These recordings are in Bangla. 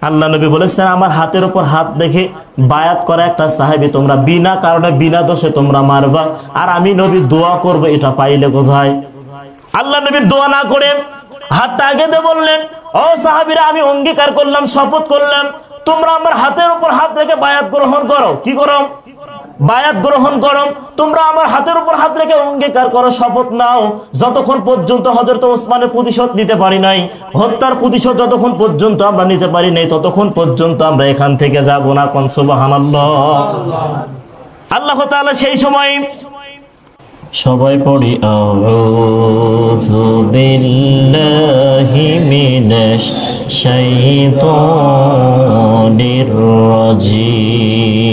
আল্লাহ নবী বলেছেন, আমার হাতের উপর হাত দেখে বায়াত করা একটা সাহাবী তোমরা বিনা কারণে বিনা দোষে তোমরা মারবা, আর আমি নবী দোয়া করবো, এটা পাইলে কোথায়? আল্লাহ নবী দোয়া না করে হাতটা আগে দিয়ে বললেন, ও সাহাবীরা, আমি অঙ্গীকার করলাম, শপথ করলাম, তোমরা আমার হাতের উপর হাত রেখে বায়াত গ্রহণ করো। কি করো? বায়াত গ্রহণ করো। তোমরা আমার হাতের উপর হাত রেখে অঙ্গীকার করো, শপথ নাও, যতক্ষণ পর্যন্ত হযরত ওসমানের প্রতিশোধ নিতে পারি নাই, হত্যার প্রতিশোধ যতক্ষণ পর্যন্ত আমরা নিতে পারি নাই, ততক্ষণ পর্যন্ত আমরা এখান থেকে যাব না। কোন সুবহানাল্লাহ। আল্লাহ তাআলা সেই সময় সবাই পড়ি, আউযু বিল্লাহি মিনাশ শাইতানির রাজীম,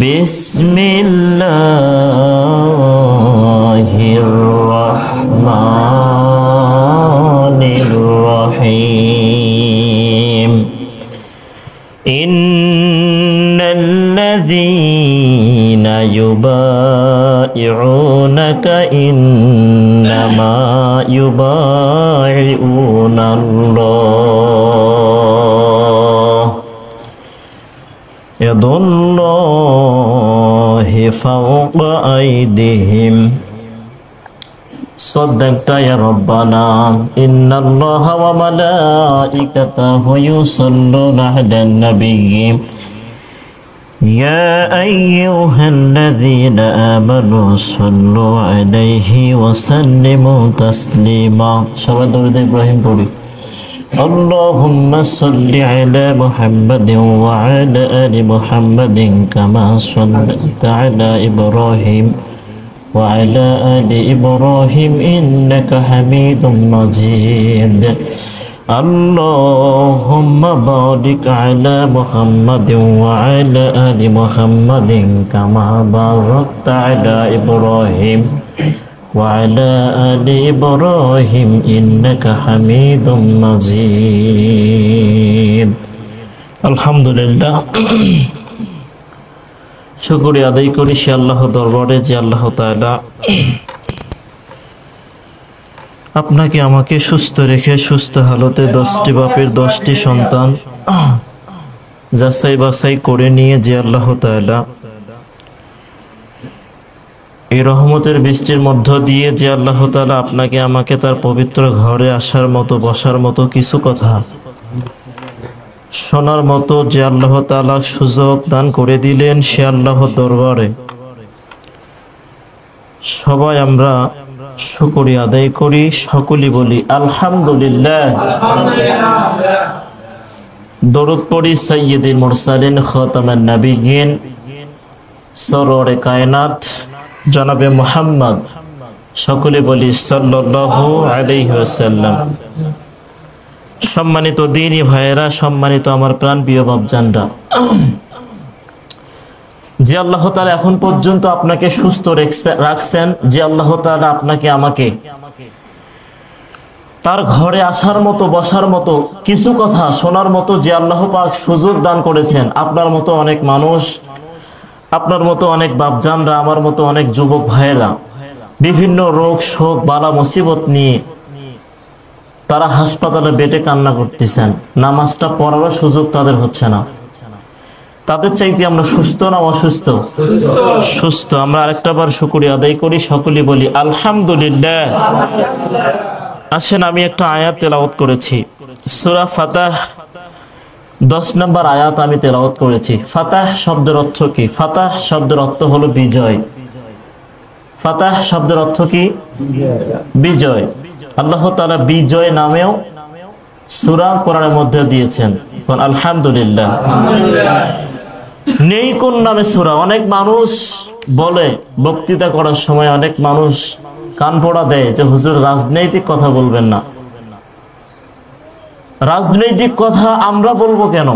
বিসমিল্লাহির রহমানির রহিম। ইন্নাল্লাযীনা ইউবাইউনাকা ইন্নামা ইউবাইউনাল্লাহ ইয়াদুল্লাহি ফাওকা আইদিহিম। صدقت يا ربنا إن الله وملائكته يصلون على النبي يا أيها الذين آمنوا صلوا عليه وسلموا تسليما. شباب درود إبراهيم بوري. اللهم صل على محمد وعلى آل محمد كما صليت على إبراهيم وعلى آل إبراهيم إنك حميد مجيد. اللهم بارك على محمد وعلى آل محمد كما باركت على إبراهيم وعلى آل إبراهيم إنك حميد مجيد. الحمد لله. শুকরিয়া আদায় করি সে আল্লাহ দরবারে যে আল্লাহ তাআলা আপনাকে আমাকে সুস্থ রেখে সুস্থ হালতে 10টি বাপের 10টি সন্তান যাচাই বাছাই করে নিয়ে যে আল্লাহ তাআলা এই রহমতের বৃষ্টির মধ্য দিয়ে যে আল্লাহ তাআলা আপনাকে আমাকে তার পবিত্র ঘরে আসার মতো বসার মতো কিছু কথা শোনার মতো যে আল্লাহ তাআলা সুযোগ দান করে দিলেন, সে আল্লাহর দরবারে সবাই আমরা শুকরিয়া আদায় করি, সকলেই বলি আলহামদুলিল্লাহ। দরুদ পড়ি সাইয়্যিদুল মুরসালিন খাতামান নবিয়্যিন সরওয়ারে কায়নাত জনাবে মুহাম্মদ, সকলে বলি সাল্লাল্লাহু আলাইহি ওয়াসাল্লাম। সম্মানিত দ্বীনী ভাইয়েরা, সম্মানিত আমার প্রাণপ্রিয় বাপজানরা, যে আল্লাহ তাআলা এখন পর্যন্ত আপনাকে সুস্থ রাখছেন, যে আল্লাহ তাআলা আপনাকে আমাকে তার ঘরে আসার মতো বসার মতো কিছু কথা শোনার মতো যে আল্লাহ পাক সুযোগ দান করেছেন, আপনার মতো অনেক মানুষ, আপনার মতো অনেক বাপজানরা, আমার মতো অনেক যুবক ভাইয়েরা বিভিন্ন রোগ শোক বালা মুসিবত নিয়ে তারা হাসপাতালে বেডে কান্না করতেছেন, নামাজটা পড়ারও সুযোগ তাদের হচ্ছে না। তাদের চাইতে আমরা সুস্থ না অসুস্থ? সুস্থ। আমরা আরেকটা বার শুকরিয়া আদায় করি, সকলেই বলি আলহামদুলিল্লাহ। আসেন, আমি একটা আয়াত তেলাওয়াত করেছি, সূরা ফাতাহ 10 নম্বর আয়াত আমি তেলাওয়াত করেছি। ফাতাহ শব্দের অর্থ কি? ফাতাহ শব্দের অর্থ হলো বিজয়। ফাতাহ শব্দের অর্থ কি? বিজয়। আল্লাহ তাআলা বিজয় নামেও সূরা কোরআনের মধ্যে দিয়েছেন। আলহামদুলিল্লাহ। নেই কোন নামে সূরা? অনেক মানুষ বলে, বক্তৃতা করার সময় অনেক মানুষ কান পোড়া দেয় যে হুজুর রাজনৈতিক কথা বলবেন না। রাজনৈতিক কথা আমরা বলবো কেন?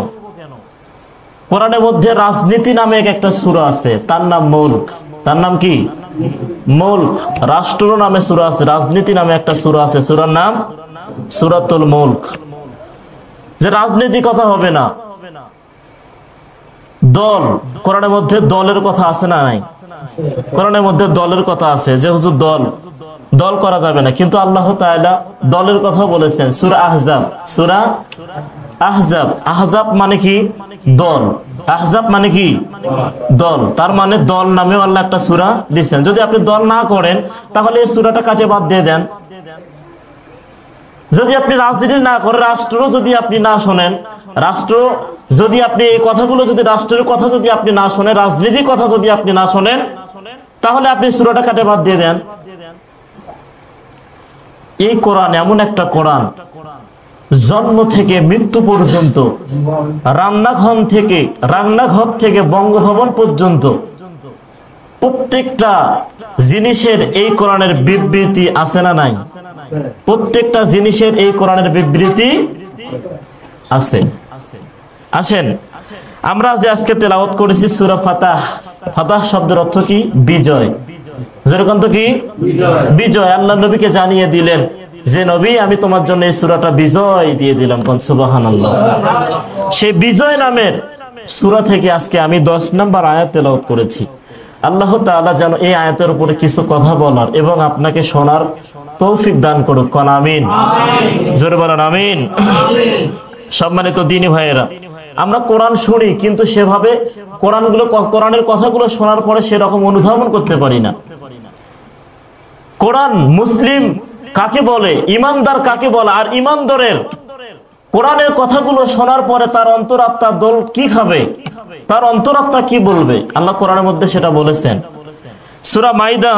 কোরআনের মধ্যে রাজনীতি নামে একটা সূরা আছে, তার নাম মুলক। তার নাম কি? মুলক। রাষ্ট্র নামে সূরা আছে, রাজনীতি নামে একটা সূরা আছে, সূরার নাম সূরাতুল মুলক। যে রাজনীতি কথা হবে না। দল, কোরআনের মধ্যে দলের কথা আছে না নাই? কোরআনের মধ্যে দলের কথা আছে, যে হুজুর দল দল করা যাবে না। কিন্তু আল্লাহ তাআলা দলের কথা বলেছেন সূরা আহজাব, সূরা আহজাব। আহজাব মানে কি? দল। আহজাব মানে কি? দল। তার মানে দল নামেও আল্লাহ একটা সূরা দিয়েছেন। যদি আপনি দল না করেন তাহলে এই সূরাটা কাটে বাদ দিয়ে দেন। যদি আপনি রাজনীতি না করেন, রাষ্ট্র যদি আপনি না শোনেন, রাষ্ট্র যদি আপনি এই কথাগুলো যদি রাষ্ট্রের কথা যদি আপনি না শোনেন, রাজনীতির কথা যদি আপনি না শোনেন, তাহলে আপনি সূরাটা কাটে বাদ দিয়ে দেন। এই কোরআন এমন একটা কোরআন, জন্ম থেকে মৃত্যু পর্যন্ত, রান্নাঘর থেকে বঙ্গভবন পর্যন্ত প্রত্যেকটা জিনিসের এই কোরআনের বিবৃতি আছে না নাই? প্রত্যেকটা জিনিসের এই কোরআনের বিবৃতি আছে। আসেন আমরা যে আজকে তেলাওয়াত করেছি সূরা ফাতাহ। ফাতাহ শব্দের অর্থ কি? বিজয়। যেরকম তো কি বিজয়। আল্লাহ নবীকে জানিয়ে দিলেন যে নবী, আমি তোমার জন্য এই সূরাটা বিজয় দিয়ে দিলাম। কোন সুবহানাল্লাহ। সেই বিজয় নামের সূরা থেকে আজকে আমি 10 নম্বর আয়াত তেলাওয়াত করেছি। আল্লাহ তাআলা যেন এই আয়াতের উপরে কিছু কথা বলার এবং আপনাকে শোনার তৌফিক দান করুক। কোন আমিন। জোরে বলেন আমিন। সম্মানিত দ্বীনি ভাইয়েরা, আমরা কোরআন শুনি কিন্তু সেভাবে কোরআনের কথাগুলো শোনার পরে সেরকম অনুধাবন করতে পারি না। কোরআন মুসলিম কাকে বলে, ইমানদার কাকে বলে, আর ইমানদারের কোরআনের কথাগুলো শোনার পরে তার অন্তরাত্মার দোল কি খাবে, তার অন্তরাত্মা কি বলবে, আল্লাহ কোরআনের মধ্যে সেটা বলেছেন। সূরা মাইদা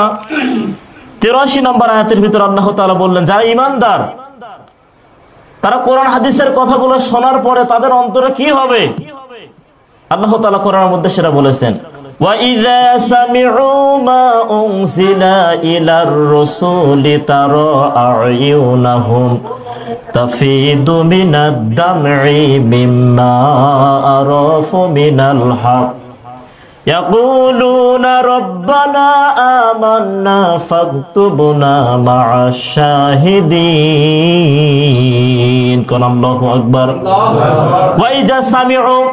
83 নম্বর আয়াতের ভিতর আল্লাহ তাআলা বললেন, যারা ইমানদার তারা কোরআন হাদিসের কথাগুলো শোনার পরে তাদের অন্তরে কি হবে, আল্লাহ তাআলা কোরআনের মধ্যে সেটা বলেছেন। وَإِذَا سَمِعُوا مَا أُنزِلَ إِلَى الرُّسُولِ تَرَى أَعْيُنَهُمْ تَفِيضُ مِنَ الدَّمْعِ مِمَّا عَرَفُوا مِنَ الْحَقِّ يَقُولُونَ رَبَّنَا آمَنَّا فَاكْتُبْنَا مَعَ الشَّاهِدِينَ قال الله أكبر وَإِذَا سَمِعُوا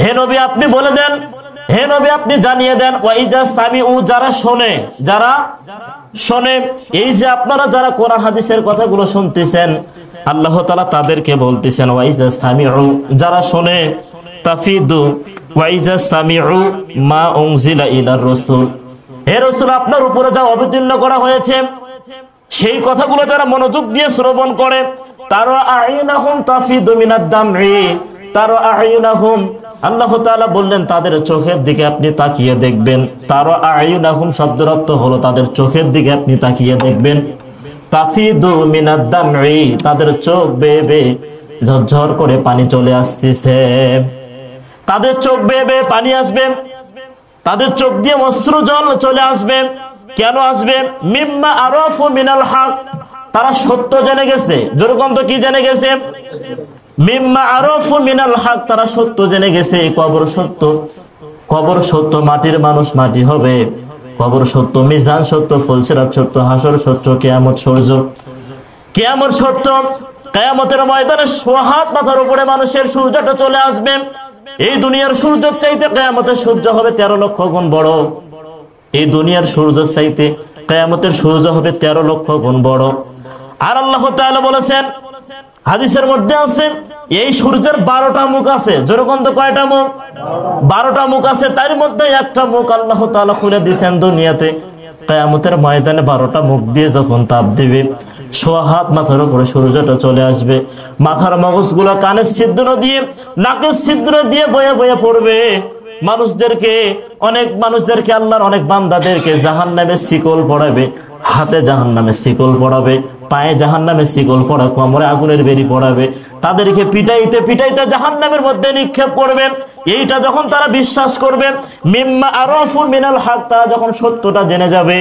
হে নবী আপনি বলে দেন, হে নবী আপনি জানিয়ে দেন, ওয়াইজা সামিউ যারা শোনে, এই যে আপনারা যারা কোরআন হাদিসের কথাগুলো শুনতেছেন, আল্লাহ তাআলা তাদেরকে বলতেছেন ওয়াইজা সামিউ যারা শোনে, তাফিদু ওয়াইজা সামিউ মা উনজিলা ইলার রাসূল, হে রাসূল আপনার উপরে যা অবতীর্ণ করা হয়েছে সেই কথাগুলো যারা মনোযোগ দিয়ে শ্রবণ করে, তারা আইনাহুম তাফিদু মিনাদ দামঈ, তারা আইনাহুম আল্লাহ তাআলা বললেন তাদের চোখের দিকে আপনি তাকিয়ে দেখবেন। তারা আইনাহুম শব্দের অর্থ হলো তাদের চোখের দিকে আপনি তাকিয়ে দেখবেন। তাফিদু মিনাদ দামঈ তাদের চোখ বেয়ে বেয়ে ঝরঝর করে পানি চলে আসতেছে, তাদের চোখ বেয়ে বেয়ে পানি আসবে, তাদের চোখ দিয়ে অশ্রু জল চলে আসবে। কেন আসবে? মিম্মা আরাফু মিনাল হক তারা সত্য জেনে গেছে। যেরকম তো কি জেনে গেছে? মিম্মা আরাফু মিনাল হক তারা সত্য জেনে গেছে। কবর সত্য, কবর সত্য, মাটির মানুষ মাটি হবে, কবর সত্য, মিজান সত্য, ফুলসিরাত সত্য, হাসর সত্য, কিয়ামত সূর্য, কিয়ামত সত্য। কিয়ামতের ময়দানে সোহাত মাথার উপরে মানুষের সূর্যটা চলে আসবে। এই দুনিয়ার সূর্যের চাইতে কিয়ামতের সূর্য হবে 13 লক্ষ গুণ বড়। এই দুনিয়ার সূর্যের চাইতে কিয়ামতের সূর্য হবে 13 লক্ষ গুণ বড়। আর আল্লাহ তাআলা বলেছেন, হাদিসের মধ্যে আছে এই সূর্যের 12টা মুখ আছে। যেরকম তো কয়টা মুখ? 12টা মুখ আছে। তার মধ্যে একটা মুখ আল্লাহ তাআলা খুলে দিয়েছেন দুনিয়াতে। কিয়ামতের ময়দানে 12টা মুখ দিয়ে যখন তাপ দিবে, সোহাত মাথার উপরে সূর্যটা চলে আসবে, মাথার মগজগুলো কানের ছিদ্র দিয়ে, নাকের ছিদ্র দিয়ে বয়ে বয়ে পড়বে। অনেক মানুষদেরকে আল্লাহর অনেক বান্দাদেরকে জাহান্নামে শিকল পড়াবে, হাতে জাহান্নামে শিকল পড়াবে, পায়ে জাহান্নামে শিকল পড়া, কোমরে আগুনের বেরি পড়াবে, তাদেরকে পিটাইতে পিটাইতে জাহান্নামের মধ্যে নিক্ষেপ করবে। এইটা যখন তারা বিশ্বাস করবে, মিম্মা আরাফু মিনাল হক তারা যখন সত্যটা জেনে যাবে,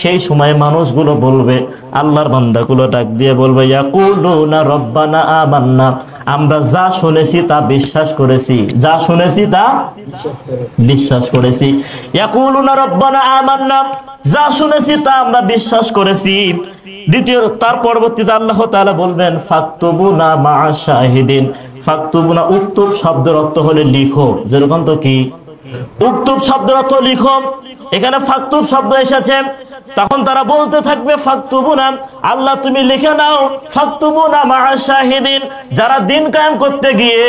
সেই সময় মানুষগুলো বলবে, আল্লাহর বান্দাগুলো ডাক দিয়ে বলবে, ইয়াকুলুনা রব্বানা আমান্না আমরা যা শুনেছি তা বিশ্বাস করেছি, যা শুনেছি তা বিশ্বাস করেছি। ইয়াকুলুনা রব্বানা আমান্না যা শুনেছি তা আমরা বিশ্বাস করেছি। দ্বিতীয় তার পরবর্তীতে আল্লাহ তাআলা বলবেন, ফাকতুবুনা মা'আ শাহিদিন। ফাকতুবুনা উক্তুব শব্দের অর্থ হলো লিখো। যেরকম তো কি উক্তুব শব্দের অর্থ লিখো। এখানে ফাকতুব শব্দ এসেছে, তখন তারা বলতে থাকবে ফাকতুবুনা, আল্লাহ তুমি লিখে নাও, ফাকতুবুনা মা'a শাহিদিন, যারা দিন কায়েম করতে গিয়ে,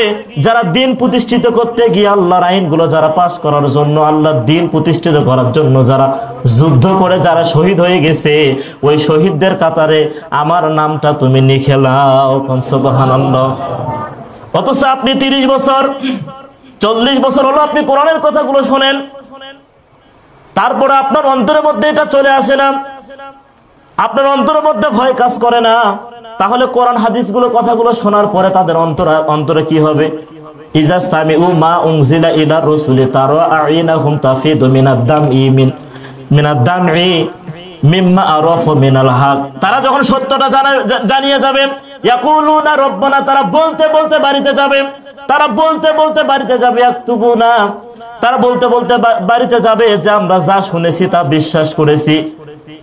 যারা দিন প্রতিষ্ঠিত করতে গিয়ে আল্লাহর আইনগুলো যারা পাস করার জন্য, আল্লাহর দিন প্রতিষ্ঠিত করার জন্য যারা যুদ্ধ করে যারা শহীদ হয়ে গেছে, ওই শহীদদের কাতারে আমার নামটা তুমি লিখে নাও। সুবহানাল্লাহ। অথচ আপনি 30 বছর 40 বছর হলো আপনি কোরআনের কথাগুলো শোনেন, তারপরে আপনার অন্তরের মধ্যে এটা চলে আসে না, আপনার অন্তরের মধ্যে ভয় কাজ করে না, তাহলে কোরআন হাদিসগুলো কথাগুলো শোনার পরে তাদের অন্তরে কি হবে? ইযা সামিউ মা উনজিলা ইলা রাসূলি তারা আইনাহুম তাফিদু মিনাদ দামঈ মিম্মা আরাফু মিনাল হক। তারা যখন সত্যটা জানিয়ে যাবে, ইয়াকুলুনা রব্বানা, তারা বলতে বলতে বাড়িতে যাবে, তারা বলতে বলতে বাড়িতে যাবে, ইয়াকতুবুনা, তারা বলতে বলতে বাড়িতে যাবে যে আমরা যা শুনেছি তা বিশ্বাস করেছি।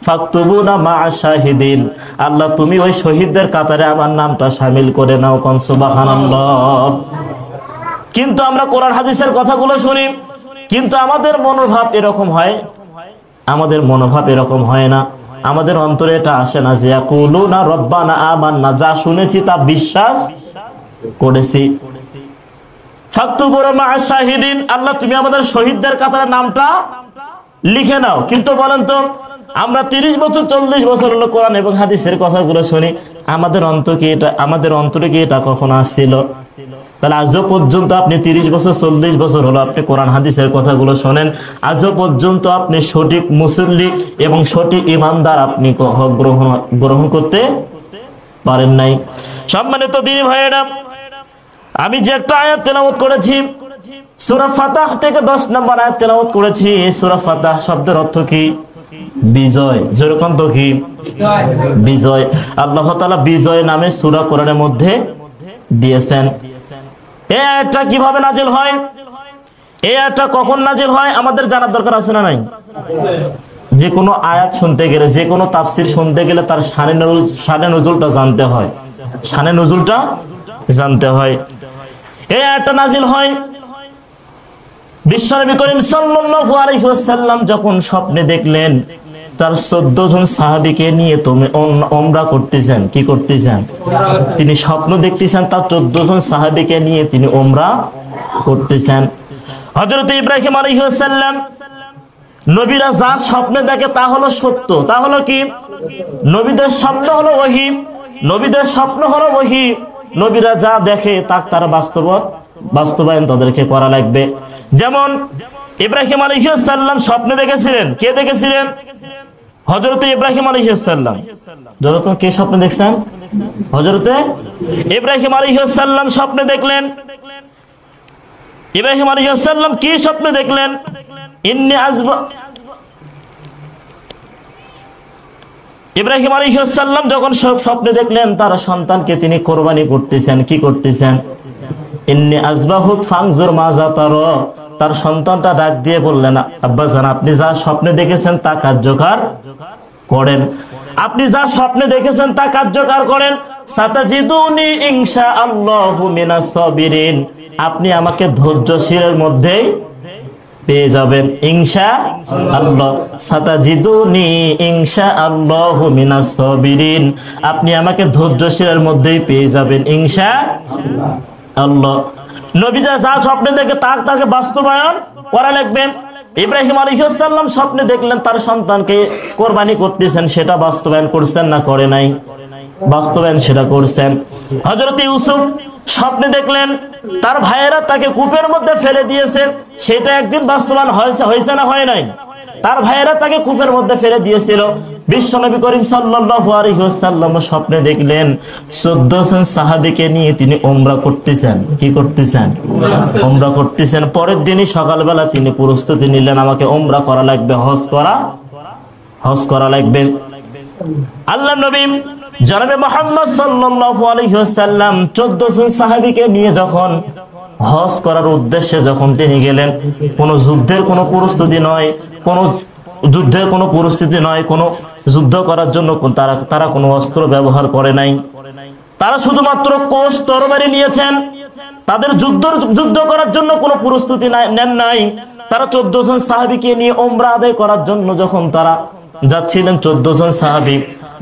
ফাকতুবুনা মা'a শাহিদিন, আল্লাহ তুমি ওই শহীদদের কাতারে আমার নামটা শামিল করে নাও। সুবহানাল্লাহ। কিন্তু আমরা কোরআন হাদিসের কথাগুলো শুনি, কিন্তু আমাদের মনোভাব এরকম হয়, আমাদের মনোভাব এরকম হয় না, আমাদের অন্তরে এটা আসে না যে ইয়াকুলুনা রব্বানা আমান্না, যা শুনেছি তা বিশ্বাস করেছি। ফাকতুবুনা মা'a শাহিদিন, আল্লাহ তুমি আমাদের শহীদদের কাতারে নামটা লিখে নাও। কিন্তু বলেন তো, আমরা 30 বছর 40 বছর হলো কোরআন এবং হাদিসের কথাগুলো শুনি, আমাদের অন্তরে কি এটা কখনো আসছিল? তাহলে আজও পর্যন্ত আপনি 30 বছর 40 বছর হলো আপনি কোরআন হাদিসের কথাগুলো শোনেন, আজও পর্যন্ত আপনি সঠিক মুসল্লি এবং সঠিক ইমানদার আপনি গ্রহণ করতে পারেন নাই। সম্মানিত দ্বীন ভাইয়েরা, আমি যে একটা আয়াত তেলাওয়াত করেছি, সূরা ফাতাহ থেকে 10 নম্বর আয়াত তেলাওয়াত করেছি। এই সূরা ফাতাহ শব্দের অর্থ কি? বিজয়। যেরকম তো কি বিজয়, আল্লাহ তাআলা বিজয় নামে সূরা কোরআনের মধ্যে দিয়েছেন। এই আয়াতটা কিভাবে নাজিল হয়, এই আয়াতটা কখন নাজিল হয় আমাদের জানার দরকার আছে না নাই? যে কোনো আয়াত শুনতে গেলে, যে কোনো তাফসীর শুনতে গেলে তার শানে নজুলটা জানতে হয়, শানে নজুলটা জানতে হয়। এই আয়াতটা নাজিল হয় বিশ্বনবী করিম সাল্লাল্লাহু আলাইহি ওয়াসাল্লাম যখন স্বপ্নে দেখলেন তার 14 জন সাহাবীকে নিয়ে তুমি উমরা করতেছেন। কি করতেছেন? তিনি স্বপ্ন দেখতেছেন তার 14 জন সাহাবীকে নিয়ে তিনি উমরা করতেছেন। হযরত ইব্রাহিম আলাইহিস সালাম, নবীরা যা স্বপ্নে দেখে তা হলো সত্য, তা হলো কি? নবীদের স্বপ্ন হলো ওহী, নবীদের স্বপ্ন হলো ওহী। নবীরা যা দেখে তা তারা বাস্তবায়ন তাদেরকে করা লাগবে। যেমন ইব্রাহিম আলাইহিস সালাম স্বপ্নে দেখেছিলেন। কে দেখেছিলেন? হযরত ইব্রাহিম আলাইহিস সালাম। যখন কে স্বপ্নে দেখছেন? হযরত ইব্রাহিম আলাইহিস সালাম স্বপ্নে দেখলেন। ইব্রাহিম আলাইহিস সালাম কি স্বপ্নে দেখলেন? ইব্রাহিম আলাইহিস সালাম যখন স্বপ্নে দেখলেন তার সন্তানকে তিনি কোরবানি করতেছেন। কি করতেছেন? ইন্নী আযবাহুক ফানজুর মাযা তারা। তার সন্তানটা ডাক দিয়ে বললেন, আব্বা জান, আপনি যা স্বপ্নে দেখেছেন তা কার্যকর করেন, আপনি যা স্বপ্নে দেখেছেন তা কার্যকর করেন। সাতাজিদুনি ইনশাআল্লাহু মিনাস সাবিরিন, আপনি আমাকে ধৈর্যশীলের মধ্যেই পেয়ে যাবেন ইনশাআল্লাহ। সাতাজিদুনি ইনশাআল্লাহু মিনাস সাবিরিন, আপনি আমাকে ধৈর্যশীলের মধ্যেই পেয়ে যাবেন ইনশাআল্লাহ। নবী যা স্বপ্নে দেখে তাকে বাস্তবায়ন করা লাগবে। ইব্রাহিম আলাইহিস সালাম স্বপ্নে দেখলেন তার সন্তানকে কোরবানি করতেছেন, সেটা বাস্তবায়ন করছেন না করে নাই? বাস্তবায়ন সেটা করছেন। হযরত ইউসুফ স্বপ্নে দেখলেন তার ভাইয়েরা তাকে কূপের মধ্যে ফেলে দিয়েছে, সেটা একদিন বাস্তবায়ন হয়েছে না হয় নাই? তার ভাইয়েরা তাকে কূপের মধ্যে ফেলে দিয়েছিল। বিশ্বনবী করিম সাল্লাল্লাহু আলাইহি ওয়াসাল্লাম স্বপ্নে দেখলেন 14 জন সাহাবীকে নিয়ে তিনি উমরা করতেছেন। কি করতেছেন? উমরা করতেছেন। পরের দিনই সকালবেলা তিনি প্রস্তুতি নিলেন, আমাকে উমরা করা লাগবে, হজ করা লাগবে। আল্লাহর নবী জনাবে মুহাম্মদ সাল্লাল্লাহু আলাইহি ওয়াসাল্লাম 14 জন সাহাবীকে নিয়ে যখন হজ করার উদ্দেশ্যে যখন তিনি গেলেন, কোনো যুদ্ধের কোনো প্রস্তুতি নয়, কোনো যুদ্ধের কোনো পরিস্থিতি নয়, কোনো যুদ্ধ করার জন্য তারা কোনো অস্ত্র ব্যবহার করে নাই। তারা শুধুমাত্র কোষ তরবারি নিয়েছেন, তাদের যুদ্ধ করার জন্য কোনো প্রস্তুতি নেন নাই। তারা 14 জন সাহাবীকে নিয়ে উমরা আদায় করার জন্য যখন তারা যাচ্ছিলেন, 14 জন সাহাবী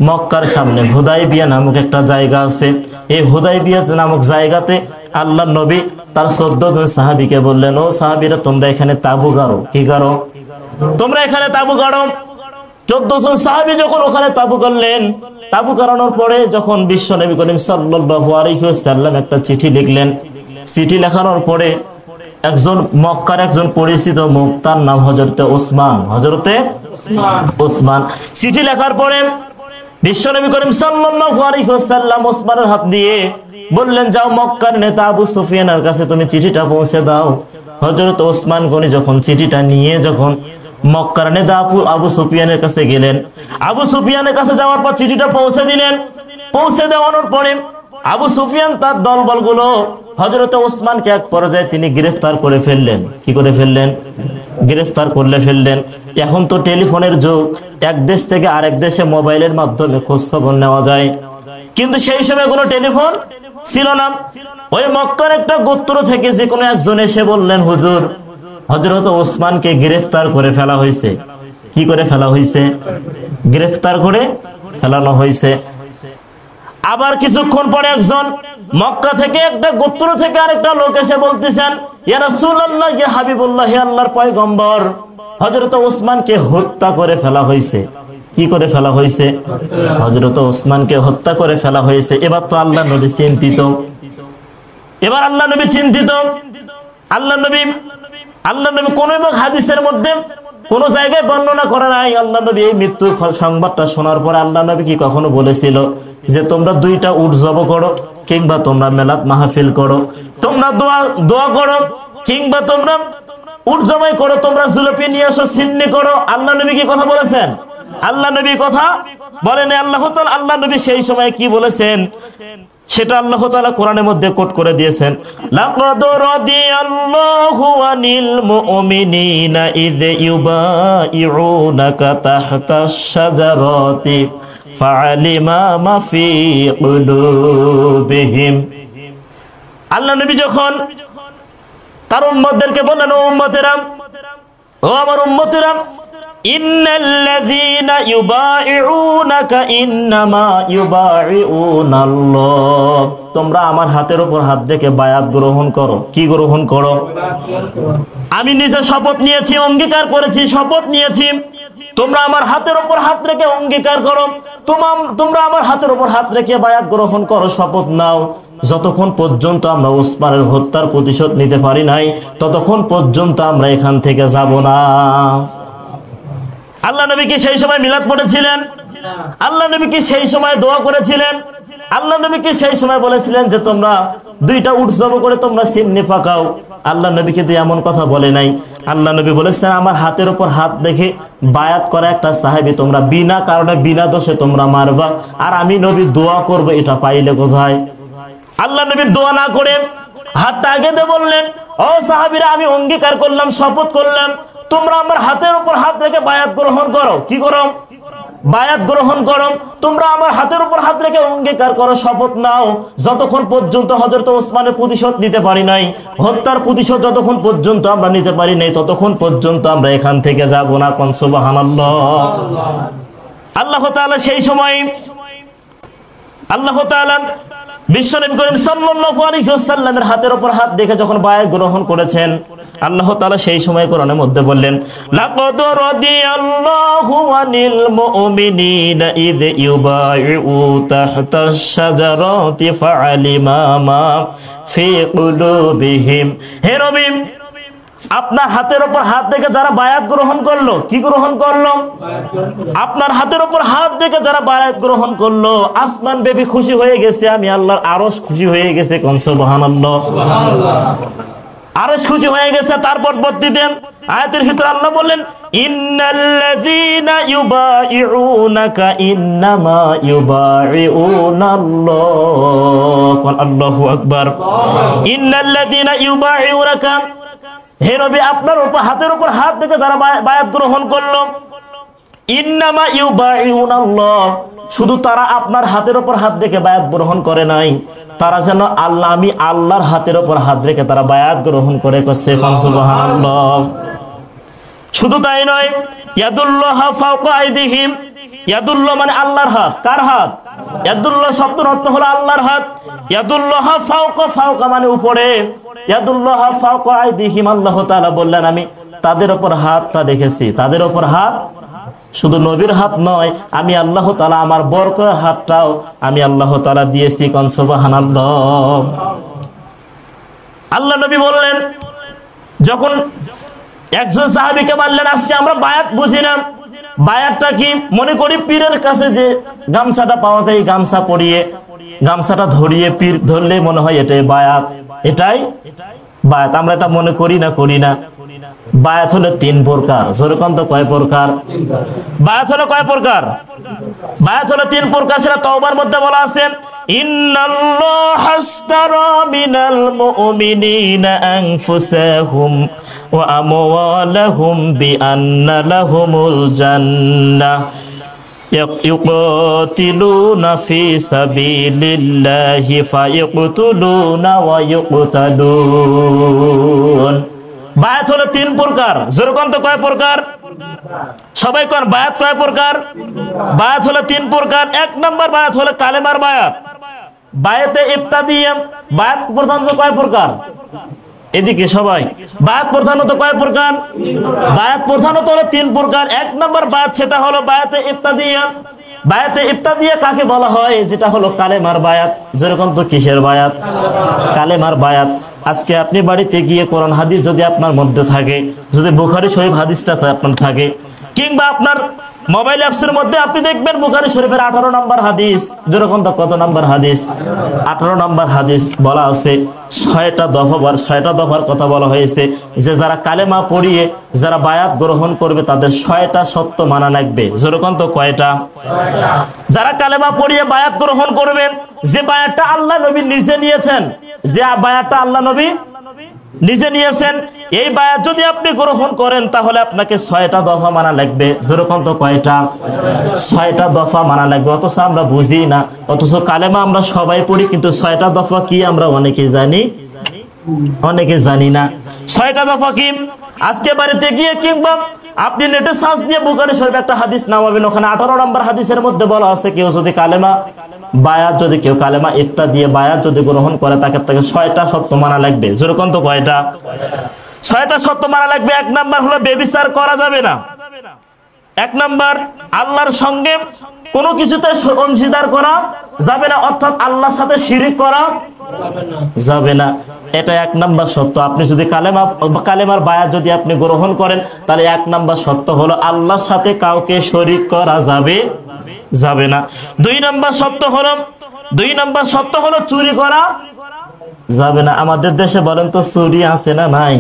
মক্কার সামনে হুদাইবিয়া নামক একটা জায়গা আছে, এই হুদাইবিয়া নামক জায়গাতে আল্লাহ নবী তার 14 জন সাহাবীকে বললেন, ও সাহাবীরা তোমরা এখানে তাবু গাড়ো। কি গাড়ো? তোমরা এখানে তাবু গাড়ো। 14 জন সাহাবী যখন ওখানে তাবু গাড়লেন, তাবু গাড়ানোর পরে যখন বিশ্ব নবী করিম সাল্লাল্লাহু আলাইহি ওয়াসাল্লাম একটা চিঠি লিখলেন, চিঠি লেখানোর পরে একজন মক্কার একজন পরিচিত মুখ, তার নাম হযরতে ওসমান, হযরতে ওসমান। চিঠি লেখার পরে বিশ্ব নবী করিম সাল্লাল্লাহু আলাইহি ওয়াসাল্লাম ওসমানের হাত দিয়ে বললেন, যাও মক্কার নেতা আবু সুফিয়ানের কাছে তুমি চিঠিটা পৌঁছে দাও। হযরত ওসমান গনি যখন চিঠিটা নিয়ে যখন মক্কার নেতা আবু সুফিয়ানের কাছে গেলেন, আবু সুফিয়ানের কাছে যাওয়ার পর চিঠিটা পৌঁছে দিলেন। পৌঁছে দেওয়ানোর পরে আবু সুফিয়ান তার দলবলগুলো হযরত ওসমানকে এক পর্যায়ে তিনি গ্রেফতার করে ফেললেন। কি করে ফেললেন? গ্রেফতার করলে ফেললেন। এখন তো টেলিফোনের যুগ, এক দেশ থেকে আরেক দেশে মোবাইলের মাধ্যমে খোঁজ খবর নেওয়া যায়, কিন্তু সেই সময় কোনো টেলিফোন ছিল না। ওই মক্কার একটা গোত্র থেকে যে কোনো একজন এসে বললেন, হুজুর হযরত ওসমানকে গ্রেফতার করে ফেলা হয়েছে। কি করে ফেলা হয়েছে? গ্রেফতার করে ফেলানো হয়েছে। আবার কিছুক্ষণ পরে একজন মক্কা থেকে একটা গোত্র থেকে আরেকটা লোক এসে বলতেছেন, ইয়া রাসূলুল্লাহ, ইয়া হাবিবুল্লাহ, হে আল্লাহর পয়গম্বর, হযরত ওসমানকে হত্যা করে ফেলা হয়েছে। কি করে ফেলা হয়েছে? হযরত ওসমানকে হত্যা করে ফেলা হয়েছে। এবার তো আল্লাহ নবী চিন্তিত, এবার আল্লাহ নবী চিন্তিত। আল্লাহ নবী কোন হাদিসের মধ্যে কোন জায়গায় বর্ণনা করে নাই। আল্লাহ নবী এই মৃত্যুর সংবাদটা শোনার পরে আল্লাহ নবী কি কখনো বলেছিল যে তোমরা 2টা উট জবাই করো, কিংবা তোমরা মিলাদ মাহফিল করো, তোমরা দোয়া করো, কিংবা তোমরা উট জবাই করো, তোমরা জুলপি নিয়ে আসো, সিন্নি করো? আল্লাহ নবী কি কথা বলেছেন? আল্লাহ নবী কথা বলেন। আল্লাহ নবী সেই সময় কি বলেছেন সেটা আল্লাহ তাআলা কোরআনের মধ্যে কোট করে দিয়েছেন। লাকাদ রাদিয়াল্লাহু আনিল মুমিনিনা ইয ইউবাইউনাকা তাহতাশ শাজারাতি ফাআলিমা মা ফি কুলুবিহিম। আল্লাহ নবী যখন তার উম্মতদেরকে বললেন, ও উম্মতেরা, ও আমার উম্মতেরা, ইন্নাল্লাযীনা ইউবাইউনাকা ইন্নামা ইউবাইউনাল্লাহ, তোমরা আমার হাতের উপর হাত রেখে বায়াত গ্রহণ করো। কি গ্রহণ করো? আমি নিজে শপথ নিয়েছি, অঙ্গীকার করেছি, শপথ নিয়েছি, তোমরা আমার হাতের উপর হাত রেখে অঙ্গীকার করো, তোমরা আমার হাতের উপর হাত রেখে বায়াত গ্রহণ করো, শপথ নাও। যতক্ষণ পর্যন্ত আমরা ওসমানের হত্যার প্রতিশোধ নিতে পারি নাই, ততক্ষণ পর্যন্ত আমরা এখান থেকে যাব না। আল্লাহ নবী কি সেই সময় মিলাদ পড়েছিলেন? আল্লাহ নবী কি সেই সময় দোয়া করেছিলেন? আল্লাহ নবী কি সেই সময় বলেছিলেন যে তোমরা 2টা উট জবাই করে তোমরা সিন্নি পাকাও? আল্লাহ নবী কিন্তু এমন কথা বলে নাই। আল্লাহ নবী বলেছেন, আমার হাতের উপর হাত দেখে বায়াত করা একটা সাহাবী তোমরা বিনা কারণে বিনা দোষে তোমরা মারবা, আর আমি নবী দোয়া করব, এটা পাইলে কোথায়? আল্লাহ নবী দোয়া না করে হাতটা আগে দিয়ে বললেন, ও সাহাবীরা, আমি অঙ্গীকার করলাম, শপথ করলাম, তোমরা আমার হাতের উপর হাত রেখে বায়াত গ্রহণ করো। কি করো? বায়াত গ্রহণ করো। তোমরা আমার হাতের উপর হাত রেখে অঙ্গীকার করো, শপথ নাও। যতক্ষণ পর্যন্ত হযরত ওসমানের প্রতিশোধ নিতে পারি নাই, হত্যার প্রতিশোধ যতক্ষণ পর্যন্ত আমরা নিতে পারি নাই, ততক্ষণ পর্যন্ত আমরা এখান থেকে যাব না। কোন সুবহানাল্লাহ। আল্লাহ তাআলা সেই সময় আল্লাহ তাআলা বিশ্ব নবী করিম সাল্লাল্লাহু আলাইহি ওয়াসাল্লামের হাতের উপর হাত দেখে যখন বায়াত গ্রহণ করেছেন, আল্লাহ তাআলা সেই সময় কোরআনের মধ্যে বললেন, লাকাদ রাদিয়াল্লাহু আনিল মুমিনিনা ইয ইউবাইউ তাহতাশ শাজারাতি ফাআলিমা মা ফি কুলুবিহিম। হে নবী, আপনার হাতের উপর হাত দেখে যারা বায়াত গ্রহণ করলো, কি গ্রহণ করলো? আপনার হাতের উপর হাত দেখে যারা বায়াত গ্রহণ করলো, আসমান বেবি খুশি হয়ে গেছে, আমি আল্লাহর আরশ খুশি হয়ে গেছে। কোন সুবহানাল্লাহ। আরশ খুশি হয়ে গেছে। তারপর পরবর্তীতে আয়াতের ভিতর আল্লাহ বললেন, ইন্নাল্লাযীনা ইউবাইউনাকা ইন্নামা ইউবাইউনাল্লাহ। কোন আল্লাহু আকবার। ইন্নাল্লাযীনা ইউবাইউনাকা, হে নবী, আপনার উপর হাতের উপর হাত দেখে যারা বায়াত গ্রহণ করলো, ইন্নামা ইউবাইউনাল্লাহ, শুধু তারা আপনার হাতের উপর হাত রেখে বায়াত গ্রহণ করে নাই, তারা যেন আমি আল্লাহর হাতের উপর হাত রেখে তারা বায়াত গ্রহণ করে। সুবহানাল্লাহ। শুধু তাই নয়, ইয়াদুল্লাহ ফাওকা আইদিহিম, ইয়াদুল্লাহ মানে আল্লাহর হাত। কার হাত? ইয়াদুল্লাহ শব্দের অর্থ হলো আল্লাহর হাত। ইয়াদুল্লাহ ফাওকা, ফাওকা মানে উপরে। ইয়াদুল্লাহ ফাওকা আইদিহিম, আল্লাহ তাআলা বললেন আমি তাদের উপর হাতটা দেখেছি। তাদের উপর হাত, শুধু নবীর হাত নয়, আমি আল্লাহ তাআলা আমার বরকতের হাতটাও আমি আল্লাহ তাআলা দিয়েছি। কোন সুবহানাল্লাহ। আল্লাহ নবী বললেন, যখন একজন সাহাবীকে বললেন আজকে আমরা বায়াত বুঝি না, বায়াতটা কি? মনে করি পীরের কাছে যে গামছাটা পাওয়া যায়, গামছা পরিয়ে গামছাটা ধরিয়ে পীর ধরলে মনে হয় এটাই বায়াত, এটাই বায়াত। আমরা এটা মনে করি না, করি না। বায়াত হলো 3 প্রকার। যেরকম তো কয় প্রকার? বায়াত হলো কয় প্রকার? বায়াত হলো 3 প্রকার। সেটা তওবার মধ্যে বলা আছে, ইন্নাল্লাহা আশতারা মিনাল মুমিনিনা আনফুসাহুম ওয়া আমওয়ালাহুম বিআন্না লাহুমুল জান্নাহ ইউকাতিলুনা ফি সাবিলিল্লাহি ফায়াকতুলুনা ওয়া ইউকতালুন। বায়াত হলো 3 প্রকার। যেরকম তো কয় প্রকার? সবাই কোন বায়াত কয় প্রকার? বায়াত হলো 3 প্রকার। 1 নম্বর বায়াত হলো কালেমার বায়াত, বায়াতে ইবতাদিয়া। বায়াত প্রধানত কয় প্রকার? এদিকে সবাই, বায়াত প্রধানত কয় প্রকার? বায়াত প্রধানত হলো 3 প্রকার। 1 নম্বর বায়াত সেটা হলো বায়াতে ইবতাদিয়া। বায়াতে ইবতাদিয়া কাকে বলা হয়? যেটা হলো কালেমার বায়াত। যেরকম তো কিসের বায়াত? কালেমার বায়াত। আজকে আপনি বাড়িতে গিয়ে কোরআন হাদিস যদি আপনার মধ্যে থাকে, যদি বুখারী শরীফ হাদিসটা আপনার থাকে, কিংবা আপনার মোবাইল অ্যাপসের মধ্যে আপনি দেখবেন বুখারী শরীফের 18 নম্বর হাদিস। যেরকম তো কত নম্বর হাদিস? 18 নম্বর হাদিস বলা আছে। 6টা দফার কথা বলা হয়েছে যে যারা কালেমা পড়িয়ে যারা বায়াত গ্রহণ করবে তাদের 6টা শর্ত মানা লাগবে। যেরকম তো কয়টা? যারা কালেমা পড়িয়ে বায়াত গ্রহণ করবেন, যে বায়াতটা আল্লাহ নবী নিজে নিয়েছেন, যে বায়াতটা আল্লাহ নবী নিজে নিয়েছেন, এই বায়াত যদি আপনি গ্রহণ করেন তাহলে আপনাকে 6টা দফা মানা লাগবে। যেরকম তো কয়টা? 6টা দফা মানা লাগবে। অথচ আমরা বুঝি না, অথচ কালেমা আমরা সবাই পড়ি, কিন্তু 6টা দফা কি আমরা অনেকে জানি, অনেকে জানি না। 6টা দফা কি? আজকে বাড়িতে গিয়ে কিংবা আপনি নেটে সার্চ দিয়ে বুখারী শরীফ একটা হাদিস নামাবেন, ওখানে 18 নম্বর হাদিসের মধ্যে বলা আছে কেউ যদি কালেমা বায়াত, যদি কেউ কালেমা ইফতা দিয়ে বায়াত যদি গ্রহণ করে তাকে 6টা শর্ত মানা লাগবে। যেরকম তো কয়টা? 6টা শর্ত মানা লাগবে। 1 নাম্বার হলো ব্যভিচার করা যাবে না। 1 নাম্বার আল্লাহর সঙ্গে কোনো কিছুতে অংশীদার করা যাবে না, অর্থাৎ আল্লাহর সাথে শিরিক করা যাবে না। এটা 1 নাম্বার শর্ত। আপনি যদি কালেমার বায়াত যদি আপনি গ্রহণ করেন তাহলে 1 নাম্বার শর্ত হলো আল্লাহর সাথে কাউকে শরীক করা যাবে না। 2 নাম্বার শর্ত হলো চুরি করা যাবে না। আমাদের দেশে বলেন তো চুরি আছে না নাই?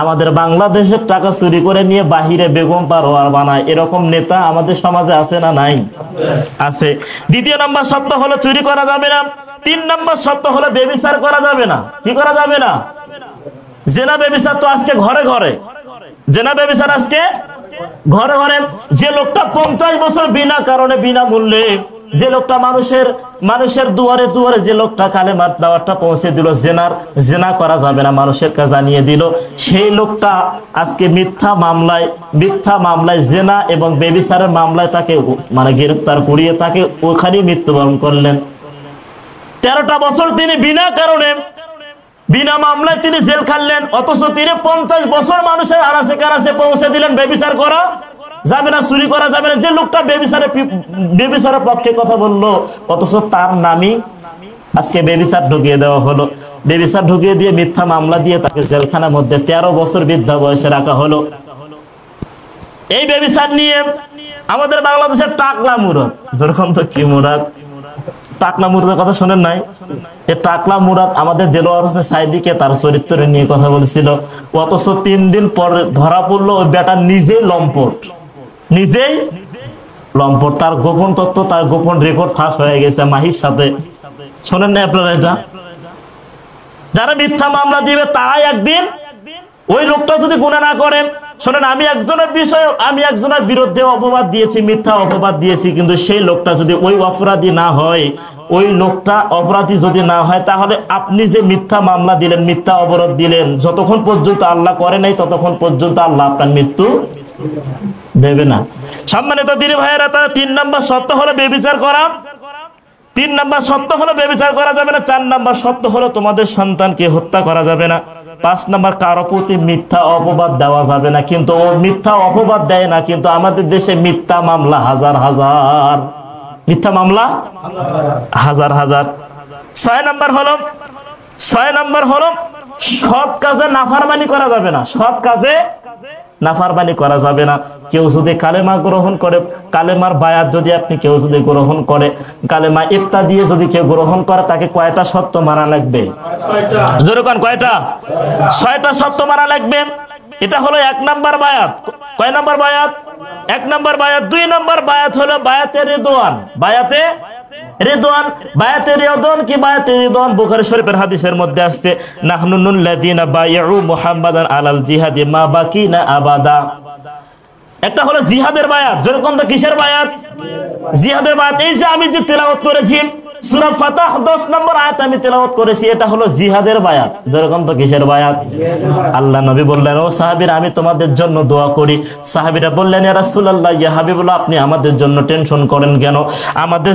আমাদের বাংলাদেশের টাকা চুরি করে নিয়ে বাহিরে বেগম পারোয়ার বানায়, এরকম নেতা আমাদের সমাজে আছে না নাই? আছে। 2 নাম্বার শর্ত হলো চুরি করা যাবে না। 3 নাম্বার শর্ত হলো ব্যভিচার করা যাবে না। কি করা যাবে না? জেনা ব্যভিচার তো আজকে ঘরে ঘরে, জেনা ব্যভিচার আজকে ঘরে ঘরে। যে লোকটা 50 বছর বিনা কারণে বিনা মূল্যে, যে লোকটা মানুষের দুয়ারে দুয়ারে যে লোকটা কালেমার দাওয়াতটা পৌঁছে দিল, জেনা করা যাবে না মানুষের কাছে জানিয়ে দিল, সেই লোকটা আজকে মিথ্যা মামলায় জেনা এবং ব্যভিচারের মামলায় তাকে গ্রেফতার করিয়ে তাকে ওখানেই মৃত্যুবরণ করলেন। 13টা বছর তিনি বিনা কারণে বিনা মামলায় তিনি জেল খাটলেন, অথচ তিনি 50 বছর মানুষের আনাচে কানাচে পৌঁছে দিলেন ব্যভিচার করা যাবে না, চুরি করা যাবে না। যে লোকটা ব্যভিচারের পক্ষে কথা বললো, অথচ তার নামই আজকে ব্যভিচার ঢুকিয়ে দেওয়া হলো। ব্যভিচার ঢুকিয়ে দিয়ে মিথ্যা মামলা দিয়ে তাকে জেলখানার মধ্যে 13 বছর বৃদ্ধা বয়সে রাখা হলো। এই ব্যভিচার নিয়ে আমাদের বাংলাদেশের টাকলা মুরাদ, যেরকম তো কি মুরাদ, টাকলা মুরাদের কথা শোনেন নাই? এই টাকলা মুরাদ আমাদের দেলোয়ার হোসেন সাইদিকে তার চরিত্র নিয়ে কথা বলেছিল, অথচ 3 দিন পরে ধরা পড়লো ওই বেটা নিজেই লম্পট। তার গোপন তথ্য, তার গোপন রেকর্ড ফাঁস হয়ে গেছে মাহির সাথে। শোনেন না আপনারা? এটা যারা মিথ্যা মামলা দিবে তারাই একদিন, ওই লোকটা যদি গুনাহ না করে শোনেন, আমি একজনের বিরুদ্ধে অপবাদ দিয়েছি, মিথ্যা অপবাদ দিয়েছি, কিন্তু সেই লোকটা যদি ওই অপরাধী না হয়, ওই লোকটা অপরাধী যদি না হয়, তাহলে আপনি যে মিথ্যা মামলা দিলেন, মিথ্যা অবরোধ দিলেন, যতক্ষণ পর্যন্ত আল্লাহ করে নাই ততক্ষণ পর্যন্ত আল্লাহ আপনার মৃত্যু দেবে না। সম্মানিত দিনী ভাইয়েরা, তার 3 নম্বর শর্ত হলো ব্যভিচার করা। 3 নম্বর শর্ত হলো ব্যভিচার করা যাবে না। 4 নম্বর শর্ত হলো তোমাদের সন্তানকে হত্যা করা যাবে না। 5 নম্বর কারো প্রতি মিথ্যা অপবাদ দেওয়া যাবে না। কিন্তু ও মিথ্যা অপবাদ দেয় না, কিন্তু আমাদের দেশে মিথ্যা মামলা হাজার হাজার, মিথ্যা মামলা হাজার হাজার। 6 নম্বর হলো সৎ কাজে নাফরমানি করা যাবে না। সৎ কাজে নাফরমানি করা যাবে না। কেউ যদি কালেমা গ্রহণ করে, কালেমার বায়াত যদি আপনি কেউ যদি গ্রহণ করে, কালেমা ইফতা দিয়ে যদি কেউ গ্রহণ করে, তাকে কয়টা শর্ত মানা লাগবে? জোরে কোন কয়টা? 6টা শর্ত মানা লাগবে। এটা হলো 1 নম্বর বায়াত। কয় নম্বর বায়াত? 1 নম্বর বায়াত। 2 নম্বর বায়াত হলো বায়াতে রিদওয়ান। বায়াতে রিদওয়ান, বায়াতে রিদওয়ান কি বায়াতে রিদওয়ান? বুখারী শরীফের হাদিসের মধ্যে আসছে, নাহনুল লাযিনা বায়াউ মুহাম্মাদান আলাল জিহাদি মা বাকিনা আবাদা। একটা হলো জিহাদের বায়াত। যেরকম তো কিসের বায়াত? জিহাদের বায়াত। এই যে আমি যে তেলাওয়াত করেছি সূরা ফাতহ 10 নম্বর আয়াত আমি তেলাওয়াত করেছি, এটা হলো জিহাদের বায়াত। যেরকম তো কিসের বায়াত? আল্লাহ নবী বললেন, ও সাহাবীরা, আমি তোমাদের জন্য দোয়া করি। সাহাবীরা বললেন, ইয়া রাসূলুল্লাহ, ইয়া হাবিবুল্লাহ, আপনি আমাদের জন্য টেনশন করেন কেন? আমাদের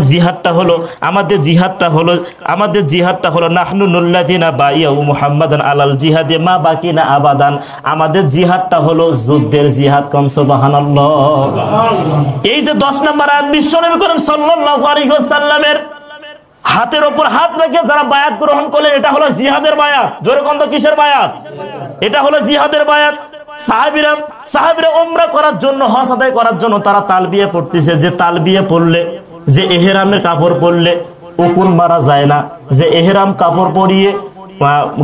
জিহাদটা হলো নাহনু নুল্লাযিনা বায়াউ মুহাম্মাদান আলাল জিহাদি মা বাকিনা আবাদান। আমাদের জিহাদটা হলো যুদ্ধের জিহাদ। কম সুবহানাল্লাহ। এই যে 10 নম্বর আয়াত বিশ্বনবী করিম সাল্লাল্লাহু আলাইহি ওয়াসাল্লামের হাতের উপর হাত রেখে যারা বায়াত গ্রহণ করলেন, এটা হলো জিহাদের বায়াত। জোরে কোন তো কিসের বায়াত? এটা হলো জিহাদের বায়াত। সাহাবীরা উমরা করার জন্য, হজ আদায় করার জন্য তারা তালবিয়া পড়তেছে। যে তালবিয়া পড়লে, যে ইহরামের কাপড় পরলে উকুন মারা যায় না, যে ইহরাম কাপড় পরিয়ে